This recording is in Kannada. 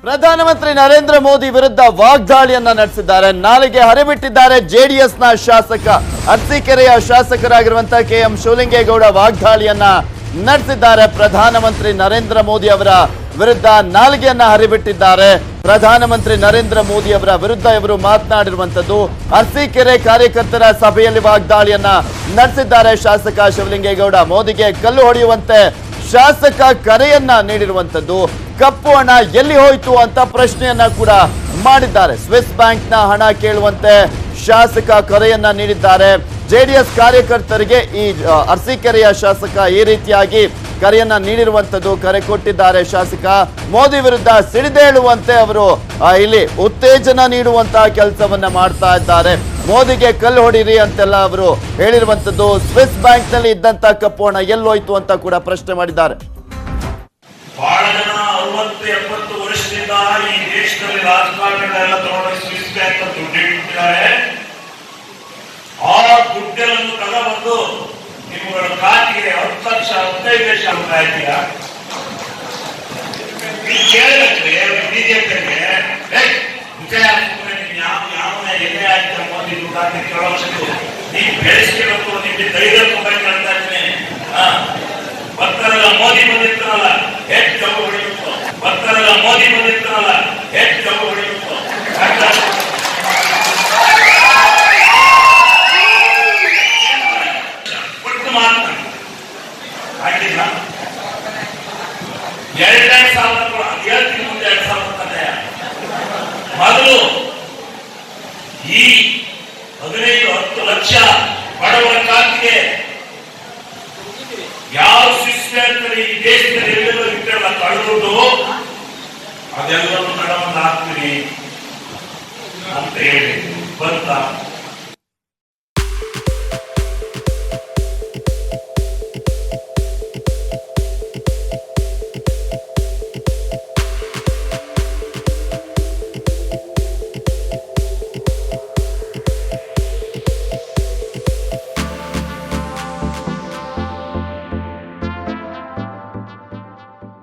ಪ್ರಧಾನಮಂತ್ರಿ ನರೇಂದ್ರ ಮೋದಿ ವಿರುದ್ಧ ವಾಗ್ದಾಳಿಯನ್ನ ನಡೆಸಿದ್ದಾರೆ. ನಾಲಿಗೆ ಹರಿಬಿಟ್ಟಿದ್ದಾರೆ ಜೆಡಿಎಸ್ನ ಶಾಸಕ ಅರಸೀಕೆರೆಯ ಶಾಸಕರಾಗಿರುವಂತಹ ಕೆಎಂ ಶಿವಲಿಂಗೇಗೌಡ ವಾಗ್ದಾಳಿಯನ್ನ ನಡೆಸಿದ್ದಾರೆ. ಪ್ರಧಾನಮಂತ್ರಿ ನರೇಂದ್ರ ಮೋದಿ ಅವರ ವಿರುದ್ಧ ನಾಲಿಗೆಯನ್ನ ಹರಿಬಿಟ್ಟಿದ್ದಾರೆ. ಪ್ರಧಾನಮಂತ್ರಿ ನರೇಂದ್ರ ಮೋದಿ ಅವರ ವಿರುದ್ಧ ಇವರು ಮಾತನಾಡಿರುವಂತದ್ದು. ಅರಸೀಕೆರೆ ಕಾರ್ಯಕರ್ತರ ಸಭೆಯಲ್ಲಿ ವಾಗ್ದಾಳಿಯನ್ನ ನಡೆಸಿದ್ದಾರೆ ಶಾಸಕ ಶಿವಲಿಂಗೇಗೌಡ. ಮೋದಿಗೆ ಕಲ್ಲು ಹೊಡೆಯುವಂತೆ ಶಾಸಕ ಕರೆಯನ್ನ ನೀಡಿರುವಂತದ್ದು. ಕಪ್ಪು ಹಣ ಎಲ್ಲಿ ಹೋಯಿತು ಅಂತ ಪ್ರಶ್ನೆಯನ್ನ ಕೂಡ ಮಾಡಿದ್ದಾರೆ. ಸ್ವಿಸ್ ಬ್ಯಾಂಕ್ನ ಹಣ ಕೇಳುವಂತೆ ಶಾಸಕ ಕರೆಯನ್ನ ನೀಡಿದ್ದಾರೆ. ಜೆಡಿಎಸ್ ಕಾರ್ಯಕರ್ತರಿಗೆ ಈ ಅರಸೀಕೆರೆಯ ಶಾಸಕ ಈ ರೀತಿಯಾಗಿ ಕರೆಯನ್ನ ನೀಡಿರುವಂತದ್ದು. ಕರೆ ಕೊಟ್ಟಿದ್ದಾರೆ ಶಾಸಕ. ಮೋದಿ ವಿರುದ್ಧ ಸಿಡಿದೇಳುವಂತೆ ಅವರು ಇಲ್ಲಿ ಉತ್ತೇಜನ ನೀಡುವಂತಹ ಕೆಲಸವನ್ನ ಮಾಡ್ತಾ ಇದ್ದಾರೆ. ಮೋದಿಗೆ ಕಲ್ಲು ಹೊಡೀರಿ ಅಂತೆಲ್ಲ ಅವರು ಹೇಳಿರುವಂತದ್ದು. ಸ್ವಿಸ್ ಬ್ಯಾಂಕ್ ನಲ್ಲಿ ಇದ್ದಂತ ಕಪ್ಪು ಹಣ ಎಲ್ಲೋಯ್ತು ಅಂತ ಕೂಡ ಪ್ರಶ್ನೆ ಮಾಡಿದ್ದಾರೆ. ಬಹಳ ಜನ 60-70 ವರ್ಷದಿಂದ ಈ ದೇಶದಲ್ಲಿ ರಾಜಕಾರಣಗಳೆಲ್ಲ ತಗೊಂಡು ಸ್ವಿಸ್ ಬ್ಯಾಂಕ್ ದುಡ್ಡಿಟ್ಟಿದ್ದಾರೆ. ಆ ದುಡ್ಡನ್ನು ತಗೊಂಡು ನಿಮ್ಮಗಳ ಖಾತೆಗೆ 10 ಲಕ್ಷ 15 ಲಕ್ಷ ರೂಪಾಯಿ ಹಾಕಿಲ್ಲ. ನೀವು ಕೇಳಬೇಕ್ರಿ ಬಿಜೆಪಿಗೆ ಯಾವ ಎಲೆ ಆಯ್ತು ಮೋದಿ ದುಡ್ಡು ಹಾಕಿ ಕೇಳೋಷ್ಟು ನೀವು ಬೆಳೆಸ್ಬೇಕು. ನಿಮ್ಗೆ ಧೈರ್ಯ ತುಂಬಾ ಕೇಳ್ತಾ ಇದ್ದೀನಿ. ಬರ್ತಾರಲ್ಲ ಮೋದಿ ಬಂದಿರ್ತಾರಲ್ಲ ಹೆಚ್ಚು ಜಬ್ಬು ಹೊಡಿಬೇಕು. ಬರ್ತಾರಲ್ಲ ಮೋದಿ ಬಂದಿರ್ತಾರಲ್ಲ ಹೆಚ್ಚು ಜಬ್ಬು ಹೊಡಿಬೇಕು. ಒಟ್ಟು ಮಾತ್ರ ಹಾಕಿಲ್ಲ. 2,000 ಕೂಡ ಹೇಳ್ತೀನಿ ಮುಂದೆ 2,000 ಕಥೆಯ. ಮೊದಲು ಈ 15-10 ಲಕ್ಷ ಬಡವರ ಖಾತೆಗೆ ಯಾವ ಸ್ವಿಸ್ ಬ್ಯಾಂಕ್ ಈ ದೇಶದಲ್ಲಿ ಎಲ್ಲೆಲ್ಲೋ ಇಟ್ಟಲ್ಲ ಕಳೆದುಕೊಂಡು ಅದೆಲ್ಲರೂ ತಗೊಂಡು ಹಾಕ್ತೀನಿ ಅಂತ ಹೇಳಿ ಬಂತ.